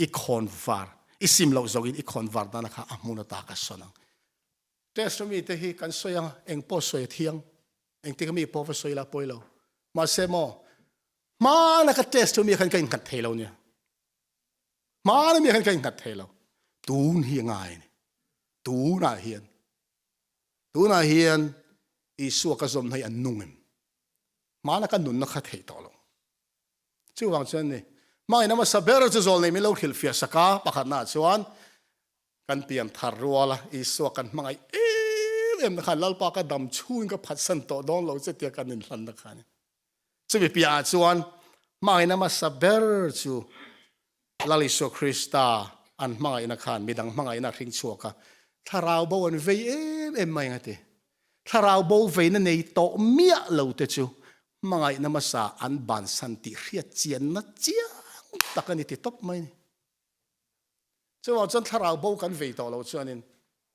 อีคอนวาร์อิซิมเราจกินอีคอนวาร์นั่นนะคะอามุนตากัสนังเทสต์มีเตหิกันสวยเองพอสวยเที่ยงเองที่ก็มีพอสวยละปอยเรามาเสมอมานักเทสต์มีกันกันกัดเทเราเนี่ยมาเนี่ยมีกันกัดเทเราตูนเฮียงไงตูน่าเฮียนตูน่าเฮียนอีสัวกระสมให้อันนุ่งมานักนุ่นนักเทต่อลงชื่อว่าเช่นนี้มาอินามาสับเบอร์จะโจลในมิโลคิลฟิอาสกาปะขันนาชวนกันเปลี่ยนทารัวละอีสัวกันมังไอเอ็มขันลัลปากระดำชูนกับพัดสันโตดองเราจะเตียกันนินทันนักขันจะไปเปียชวนมาอินามาสับเบอร์จูลาลิโซคริสตาอันมังไอนักขันมีดังมังไอนักทิ้งชัวกะถ้าเราบอกวันเวเอ็มไม่ไงตีถ้าเราบอกเวนั่นในโตเมียเราเตจูมังไงนมาสาอันบานสันติเรียเจียนนัดเจียงตะกันนี่ติดตบไหมเจ้าว่าจนถ้าเราบอกกันเวต่อเราชวนนี่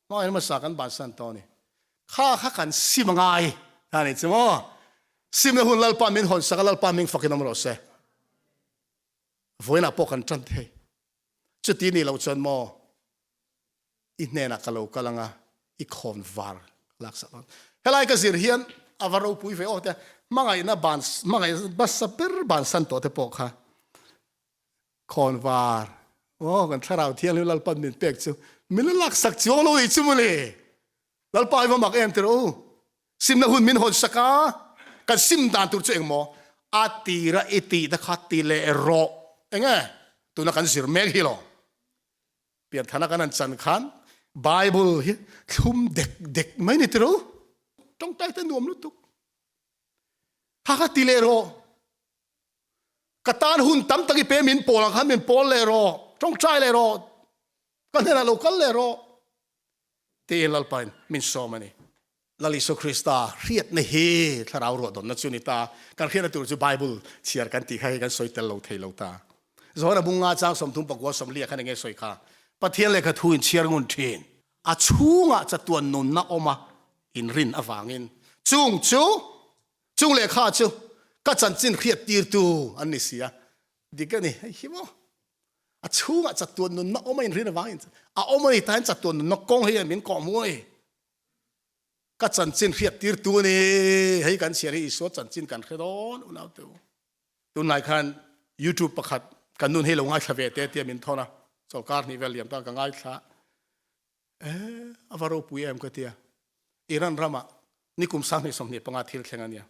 มังไงนมาสากันบานสันตอนี่ข้ากันซิมังไงท่านี่เจ้าว่าซิมในหุ่นลัลปามินหุ่นสักลัลปามินฟักน้ำรสเซ่วันน่ะพวกกันจันเทจุดที่นี่เราชวนมออินเนนักเรากำลังอีคอนวาร์ลักษณะเฮลัยก็สิเฮียนอาวารูปุยเฟอแต่มังไงนะบานมังไงบัสเปอร์บานสันโตเตปอกค่ะคอนวาร์โอ้กันถ้าเราเที่ยงแล้วเราปั้นเป็นเป็กจูมิลลักสักจ้วงเราอีกชั่วโมงเลยเราไปว่ามักเอ็มเตอร์ซิมนะหุ่นมินหุ่นสักกันซิมดานตัวเจ้าเองโมอาตีระอิติตะขัดตีเลโรเองตัวนักการสิร์เมกฮิโลเปลี่ยนฐานะกันนั้นสันขันไบเบิลทุ่มเด็กไม่นี่เตอร์ต้องใจแต่หนุ่มลุตุกหากติเลโรกตานหุ่นตั้มตะกี้เปมินโปลังคันมินโปเลโรต้องใจเลโรกันเนี่ยเรากันเลโรเตียนลัลปันมินโซมันนี่ลาลิโซคริสตาเรียดในเฮถ้าเราโรดนัชนิตาการเขียนตัวจูไบเบิลเชียร์กันตีใครกันสวยแต่เราเทเราตาสมัยบุงอาจางสมทุนปกวัวสมเลียกันยังไงสวยค่ะปะเทียนเลยกระทุนเชียร์งุนเทนอาชูงอาจะตัวนุนนักออกมาอินรินอวางินจุงเลขาจูก็จันจินเครียดตีตูอันนี้เสียดีกันนี่ฮิโมอาชูงอาจัดตัวนุนนักออกมาอินรินอวางินอาออกมาอีท่านจัดตัวนุนนักกงให้มินกอมวยก็จันจินเครียดตีตูนี่ให้กันเสียให้อิสวจันจินกันเครียดอุณาตัวนายคันยูทูบประคัดกันนุนให้ลงง่ายสเวตเตียมินทอนะสการนิเวลเลียมตั้งกันง่ายซะอวารูปุยเอ็มก็เตียอิรันรามานี่คุมสังในสมเนี่ยปังอาทิตย์แข่งกันเนี่ย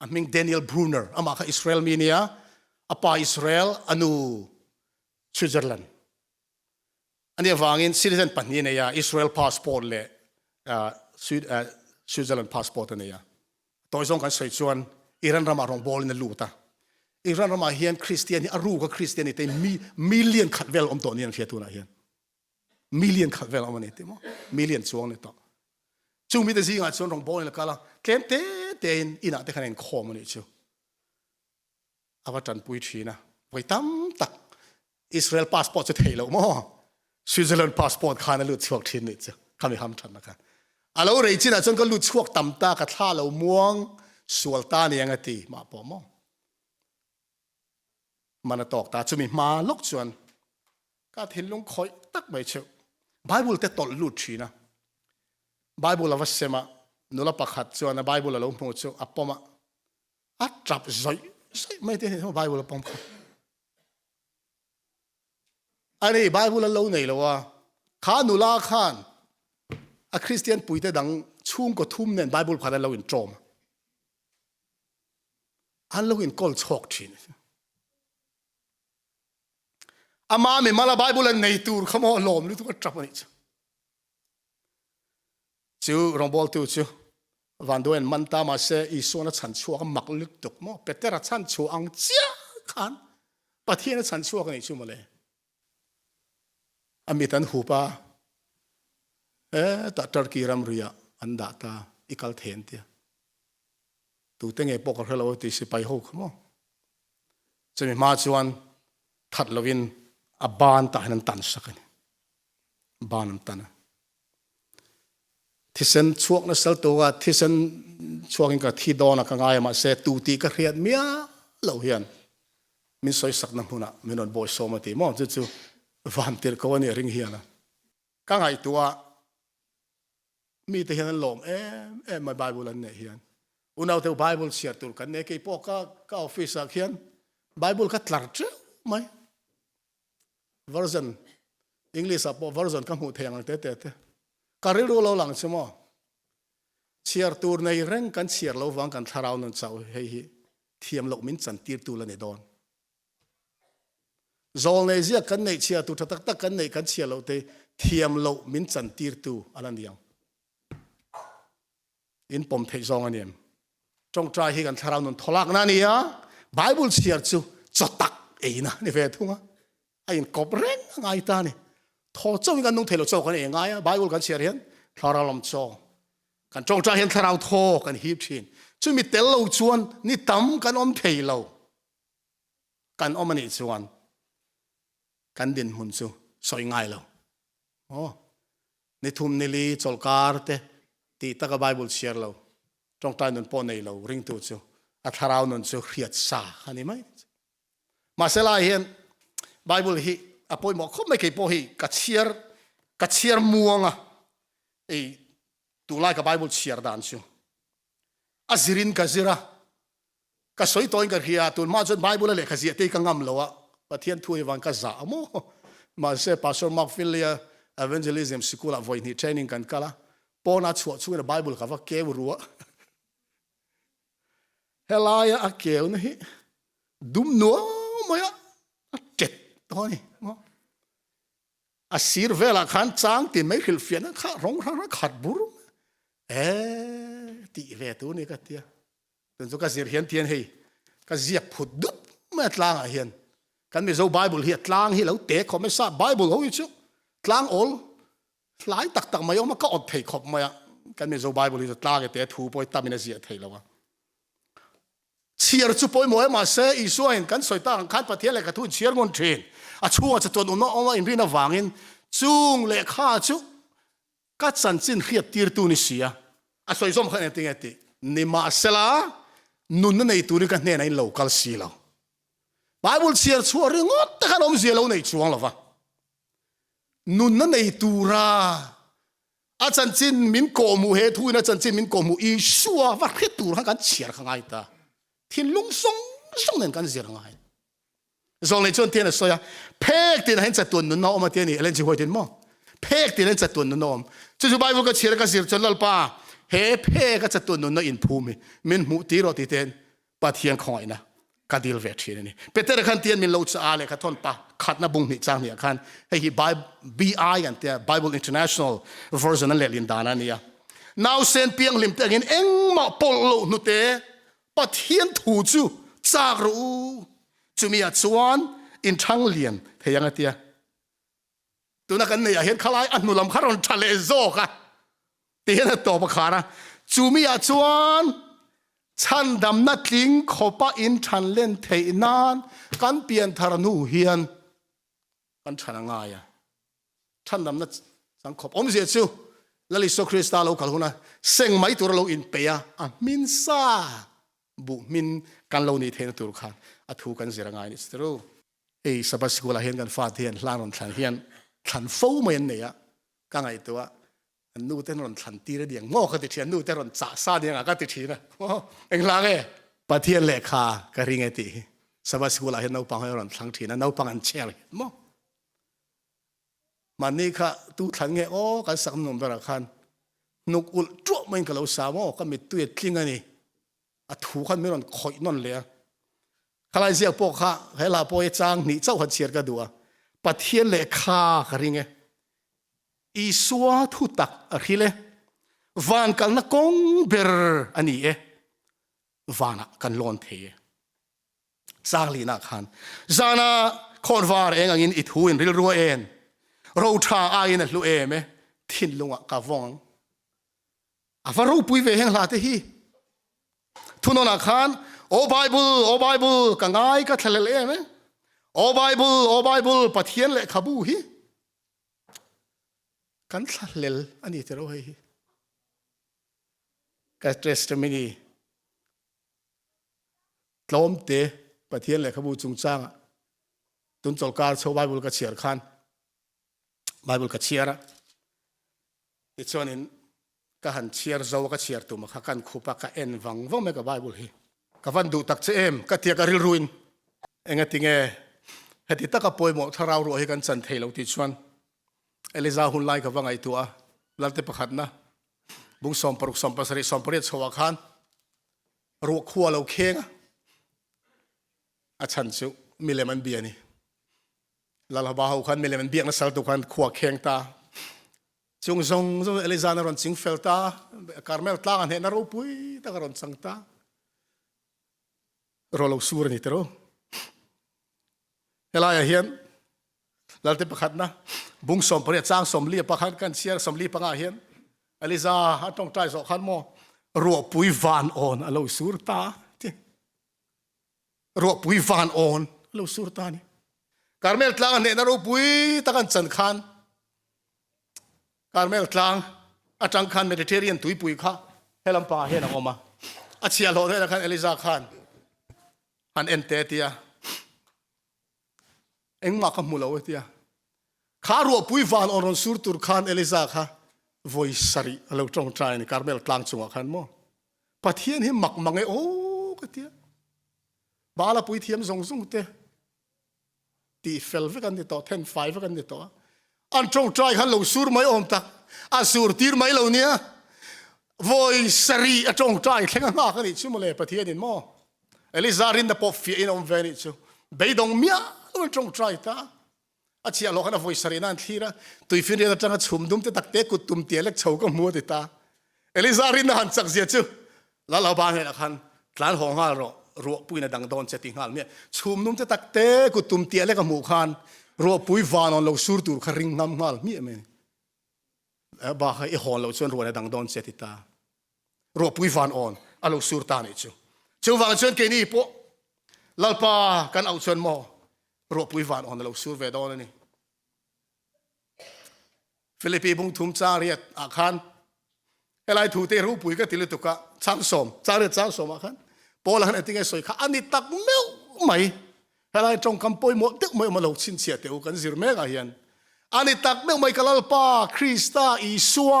อันมิงเดนิเอลบรูเนอร์อามาค่ะอิสราเอลมีเนี่ยอาป่าอิสราเอลอนูสวิตเซอร์แลนด์อันนี้วางอินซิติเซนปันนี่เนี่ยอิสราเอลพาสปอร์ตเลยสวิตเซอร์แลนด์พาสปอร์ตเนี่ยตัวส่งกันใส่ชวนอิรันรามารองบอลในลูตาอิรันรามาเฮียนคริสเตียนนี่อารูกับคริสเตียนนี่แต่มิลเลียนขัดเวลอมตัวนี้นั่นเขียนตัวนะเฮียนมิลเลียนขัดเวลอมนี่ติมั้งมิลเลียนช่วงนี่ต่อจูมีแต่สิ่งที่ส่วนรองบอลนี่ก็ละเข็มเตนอินาแต่คะแนนคอมันนี่จูอาวัจันปุยชีนะไว้ตั้มตักอิสราเอลพาสปอร์ตจะเทแล้วมั้งสวิตเซอร์แลนด์พาสปอร์ตข้านั่นลุดช่วงทิ้งนี่จ้ะข้าไม่ห้ามทันนะครับอาเราเรื่องจีน่ะจนก็ลุดช่วงตั้มตากระท่าเราม่วงสวลตาเนี่ยยังไงตีมาปอมมันตอกตาจะมีมาลกชวนก็เห็นลงคอยตักไปเชียวไบเบิลแต่ตอลุดชีนะไบเบิลว่าเสมา nula pakhat chuan a Bible lo hmu chu apoma a trap zoi mai te Bible pom ani Bible lo nei lo wa kha nula khan a Christian puite dang chung ko thum nen Bible phada lo in trom an lo in kol chok thin ama me mala Bible an nei tur khamo lom lu tu ka trap ni chu rongbol tu chu van doen manta ma se iso na chan chua ka mak lik tuk mo petera chan chu ang chia khan pathian na chan chua ka ni chu male amitan hupa ta turkey ram ria anda ta ikal then tia tu tenge pok helo ti si pai ho khmo chemi ma chuan that lovin a ban ta hanan tan sakani ban tan thisen chuak na sal towa thisen chuakin ka thi dona ka ngai ma se tu ti ka riat mia lo hian min soi sak na huna minon boy so ma ti mo chu van tir ko ni ring hiana ka ngai tua mi te hian lom my Bible an ne hian unaw te Bible share tur kan ne ke po ka office a hian Bible ka tlar che mai version English a po version ka mu theng te kariru lo lang chimo chiar tur nei reng kan chiar lo wang kan tharau non chau hei hi thiam lo min chan tir tu la ne don zol nei zia kan nei chiar tu tak tak kan nei kan chiar lo te thiam lo min chan tir tu alan diang in pom thei zong anem trong trai hi kan tharau non tholak na ni ya Bible chiar chu chotak eina ni ve thunga ain kop reng ngai ta ni thọ châu cái nông thầy lo châu cái này ngay Bible cái chuyện hiện thà ra làm châu cái trong trang hiện thà ra thọ cái hiệp thiên chứ mi tel lâu chuan ni tắm cái thầy lâu cái anh này chuan cái điện hun chu soi ngay lâu ni thum ni li chol kar te ti ta cái Bible share lâu trong trang non po này lâu ring tu chu thà ra non chu khiat sa anh mai mà sẽ là hiện Bible hi apoi mo khop mai ke po hi ka chiar muanga tu lai ka Bible chiar dan chu azirin ka zira ka soi toin ka ria tu ma jon Bible le khazia te ka ngam lowa pathian thui wang ka za mo ma se pastor Mark Filia evangelism school of voice training kan kala pona chu chu na Bible ka va ke ruwa helaya a ke ni dum no moya tet thôi asir vela khan chang tin mai khil fian kha rong rang khat bur ti ve tu ni ka tia tun chu ka zir hian tian hei ka ziak phut dup ma tlang a hian kan Mizo Bible hi tlang hi lo te khom sa Bible ho chu tlang ol hlai tak tak mai ma ka ot thei khop ma kan Mizo Bible hi tlang te thu poi tamina zia thei lawa chiar chu poi moi ma se isuain kan soita khan pathian le ka thu chiar ngon thin a chunga cha ton no oma in rina wangin chung le kha chu ka chan chin khiat tir tu ni sia a soi som khan ting ati ni ma sela nun nei tu ni ka hne nai local si lo Bible chiar chu ringot ta kan om zia lo nei chuang lova nun nei tu ra a chan chin min ko mu he thu na chan chin min ko mu i suwa va khit tu ra kan chiar khangai ta thiên lung song song nên cái gì rồi rồi này chọn thiên là sao phek tiền hay chặt tuần nó mà tiền này lên chỉ hỏi tiền mà phek tiền hay chặt tuần nó chứ chú Bible cái chuyện cái gì cho lalpa he phek cái chặt tuần nó in phumi mình mu tí rồi thì tiền bắt thiên khỏi na cái deal về chuyện này Peter khăn tiền mình lâu cho ale cái thon pa khát na bung ni trang này khăn hay BI anh tiền Bible International version là liên đàn anh ya now sen piang lim te ngin eng ma polo nu te pathian thu chu chak ru chumi a chuan in thang lian theyang atia tuna kan nei a hen khalai anu lam kharon thale zo ka ti hen to ba khara chumi a chuan chan dam na tling khopa in than len thei nan kan pian thar nu hian kan thana nga ya than dam na sang khop om je chu lali so krista lo kalhuna seng mai tur lo in pe a min sa bu min kan lo ni then tur khan a thu kan zira ngai ni stro sabas school a hen kan fa thian hlan on thlan hian thlan fo men ne ya ka ngai to นูเต้นรอนทันตีระเดียงโง่ก็ติดเทียนนูเต้นรอนจ่าซาเดียงก็ติดเทียนนะเอ็งลางปะเทียนเลขาก็ริงไอตีสบายสกุลเห็นนูปังให้รอนทั้งทีนะนูปังอันเชลมั้งมันนี่ค่ะตู้ทันเงโอ้กันสักหนุ่มตระคันนุกอุลจ้วมันก็เราสาวก็มีตัวทิ้งอันนี้ถูกขันไม่รอนคอยนอนเลยใครเสียพวกข้าให้ลาพอยจางนี่เจ้าหัดเชียร์กันดูปะเทียนเลขาก็ริงไงอีสัวทุตักอะไรเลยวันกันนักกงเบอร์อันนี้วันกันลอนเทซาลีนักขันจานาคนวาร์เองอันนี้อิทูอินริลรัวเองเราท่าอายินลุเอเมทิ้งลงกับวงอาฟารูปุยเวงลาเตฮีทุนนักขันโอไบเบิลกังไงก็ทะเลเอเมโอไบเบิลปะเทียนเลขบูฮีกันทะเลอันนี้จะรู้ไหมกับเทสต์มินีล้อมเตะปะเทียนเลยขบูจุงจ้างตุนจลการโชว์ไบเบิลกับเชียร์ขันไบเบิลกับเชียร์อีกส่วนนึงก็หันเชียร์โจกับเชียร์ตัวมาขักันคูปะกับเอ็นวังไม่กับไบเบิลฮีกับวันดูตักเจมกับเทียกับริลรุนเองติงเหตุที่ตะกับป่วยหมดถ้าเรารู้ให้กันสันเทเราติดชวนเอลิซาหุ่นไล่กับว่าไงตัวลัลเตปขัดนะบุ้งสอมปรุกสอมปัสริสอมปริศชวขันรัวขัวเราเข่งอาชันสุมิเลมันเบียนี่ลาลาบาหูขันมิเลมันเบียนัสลัตุขันขัวเข่งตาจงเอลิซานารอนซิงเฟลตาคาร์เมลตากันเห็นนารปุยตากรอนสังตารอเราสูรนี่เถอะเฮลายเฮียนลัลเตปขัดนะบุ้งสมปริศจ้างสมลีปะขันกันเชียร์สมลีปะงาเฮียนเอลิซาฮัตตงใจสอขันโมรัวปุยฟานออนอโลสูรตารัวปุยฟานออนอโลสูรตานี่คาร์เมลตลางเนี่ยนรัวปุยตะกันจันขันคาร์เมลตลางอาจังขันเมดิเตอร์เรียนตุยปุยข้าเฮลัมปาเฮนังออกมาอาเชียร์โหดเลยขันเอลิซาขันอันเอ็นเตติยาเอ็งมาขมุลเอาเตียข้ารัวปุยฟานออนสูรตุรขันเอลิซาค่ะvoice sari alo trong trai ni karbel tlang chunga khan mo pathian hi mak mangai o ka tia bala pui thiam zong zong te ti fel ve kan ni to 10-5 kan ni to an trong trai khan lo sur mai om tak a sur tir mai lo nia voice sari a trong trai thlenga nga kan ni chumole pathian in mo elizarin da pop fi in om ve ni chu beidong mia lo trong trai taอาเชียร์เราขณะvoiceสารีนั่นที่ละตุยฟินเรียนจังชุ่มดุมเตตักเตกุตุมเตียเล็กเฉาก็มัวติตาเอลิซารินหันสักเสียจู่แล้วเราบางเห็นขันกลางห้องห้ารัวปุยในดังโดนเจติงหันเมียชุ่มดุมเตตักเตกุตุมเตียเล็กก็มัวขันรัวปุยวานอนเราสูรตูขริงน้ำหันเมียเมย์บ้าไอ้หอนเราชวนรัวในดังโดนเจติตารัวปุยวานออนเอาเราสูรตานี่จู่วางชวนเกนี่ปุ๊ลัลปากันเอาชวนโมรัวปุยวานออนเราสูรเวดอนนี่ฟิลิปปีบุ้งทุ่มจารีตอาคารเอลัยถูเตรูปุยก็ติลิตุกะช่างสมจารีตช่างสมอาคารพอหลังนั้นติงไอ้สวยข้าอันนี้ตักเมื่อไหมเอลัยจงคำปอยหมดเด็กไม่มาหลอกชินเสียเตวกันสิรเมกาเฮียนอันนี้ตักเมื่อไหมกัลลปาคริสตาอิสัว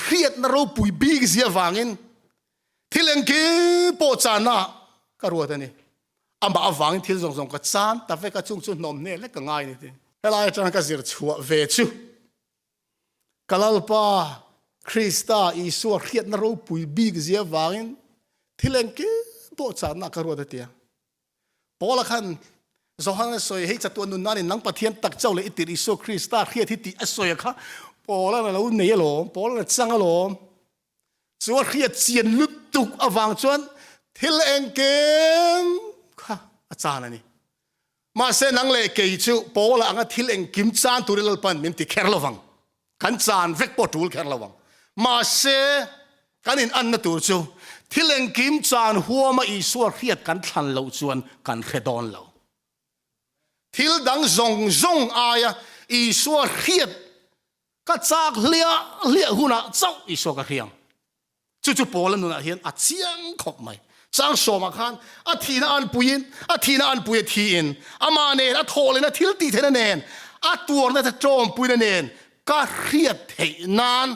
เรียดนรูปุยบีกเสียวางอินที่เลงกีโปจานะก็รัวแต่นี่อันบ่าวางที่ส่งกับจานแต่เวกจุงจุนนมเนี่ยเล็กก็ง่ายนี่ทีเอลัยจังก็สิรชัวเวชูกัลลปาคริสตาอิสัวเรียดนรูปุยบีกเสียวางอินที่เลงกีโปจานะก็รัวแต่เดียพอละคันสองนั้นสวยให้จัดตัวนุนนั่นนังปะเทียนตักเจ้าเลยอิติริโซคริสตาเรียที่ติสวยค่ะพอแล้วเราเหนื่อยหลอมพอแล้วจังหลอมส่วนเรียเจียนลุตุกอวังชวนที่เลงเกมค่ะอาจารย์นี่มาเส้นนังเลเกยชูพอแล้วอังที่เลงกิมจานตุริลปันมินติแคร์ระวังขันจานเวกปอตูลแคร์ระวังมาเสกันอินอันนั้นตัวชูที่เลงกิมจานหัวมาอีสัวเรียกันทันเราชวนกันเขดอนเราทิลดังซงอายะอีสัวเรียดก็จากเลี้ยหุ่นเจ้าอีสัวกระเทียงจู่ๆโปลันนู่นเห็นอาเจียงขบไหมจางโสมาขันอาทีน่าอันปุยินอาทีน่าอันปุยทีอินอามาเนนอาโทเลยนะทิลตีเทนเนนอาตัวนั่นจะโจมปุยเนนก็เรียดเหนาน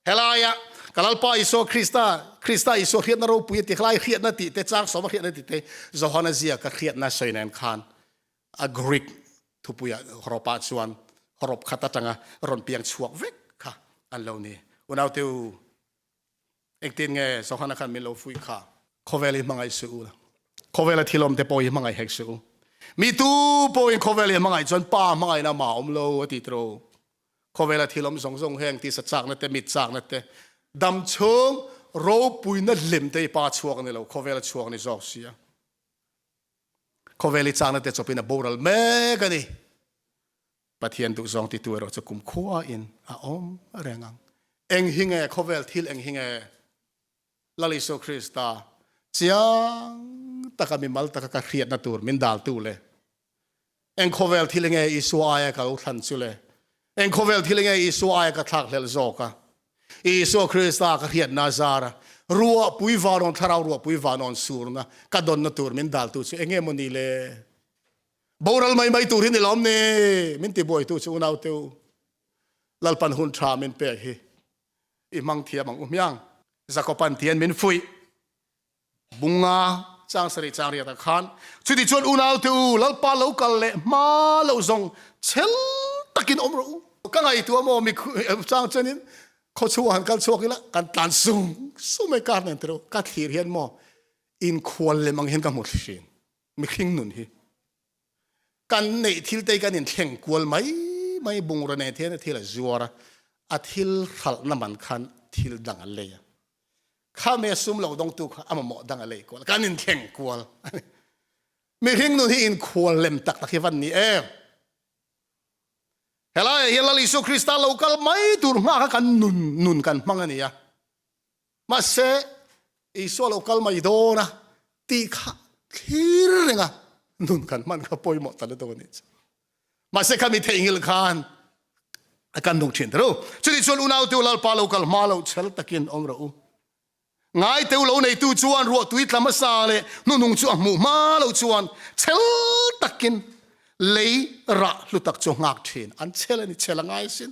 helaya kalalpa iso Krista iso khiat na ro pui ti khlai khiat na ti te chang som khiat na ti te zohana zia ka khiat na soinan khan a Greek thupuya horopa chuan horop khata tanga ron piang chuak vek kha an lo ni unau teu ektin nge zohana khan milo fui kha khoveli mangai su khovela thilom te poi mangai hek su mi tu poi khoveli mangai chon pa mangai na ma om lo ati tro khovela thilom zong heng ti sa chak na te mit chak na te dam chung ro pui na lim te pa chuak ni lo khovela chuak ni zok sia khoveli chak na te chopina boral me ka ni pathian tu zong ti tu ro chakum khua in a om rengang eng hinge khovel thil eng hinge laliso Krista chiang takami mal takaka khiat na tur min dal tu le eng khovel thil nge isu aya ka uthan chu le eng khovel thil nge isu aya ka thak lel zoka isu Krista ka khiat na zara ruwa pui varon tharau ruwa pui vanon surna ka don na tur min dal tu chu enge moni le boral mai tur hin lom ne min ti boy tu chu nau teu lalpan hun tha min pe hi i mang thia mang umyang zakopan tian min fui bunga chang sari chang ria ta khan chudi chon unau tu lalpa local le ma lo zong chel takin omro ka ngai tu mo mi chang chenin kho chuan kal chokila kan tan sung sume kar nen tro ka thir hian mo in khwal le mang hen ka mot shin mi khing nun hi kan nei thil te kan in thleng kwal mai bungra ne the na thila zuara a thil khal na man khan thil dang a leข้าเมซุมเหล่าดงตุกอามาหมอดังอะไรกว่าการนินแข่งกว่าไม่เห็นนู่นที่อินควรเล่มตักตะกี้วันนี้เองเฮล่าเฮล่าลิสุคริสต์เราก็ไม่ตูร์มากันนุนกันมั่งนี่อะมาเสอิสุเราก็ไม่โดนนะตีข้าทีเรื่องอะนุนกันมันก็ป่วยหมดตลอดตัวนี้มาเสข้ามีเทงิลคานกันดุงเชินรู้จุดที่ชวนอุณาตัวเราปาเราก็มาเราเชลตะกินอมเราง่ายเท่าเราในตู้ชวนรัวตุยทำมาซาเลยนุ่งชวนหมู่มาเราชวนเชลตักินเลยระลุตักจงงักเชนอันเชลนี่เชลง่ายสิ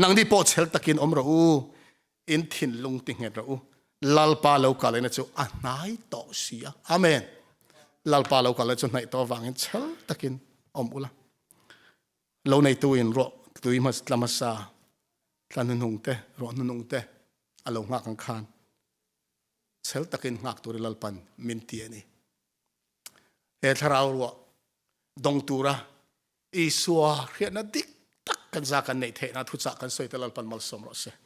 นังที่พอเชลตักินอมเราอินทินลุงติงเงเราลัลปาเรากันเลยนะจูอันไหนต่อเสียอาเมนลัลปาเรากันเลยจูไหนต่อวางเชลตักินอมอุละเราในตู้อินรัวตุยมาทำมาซาทานนุ่งเตะรัวนุ่งเตะอารมณ์งักขังคานเซลตักินงักตัวเรลปันมินเตียนี่ทาราวรัวดงตูระอีสัวเรียนดิกตักกันจากกันในเทนะทุจักกันสวยตลอดปันมัลสมรส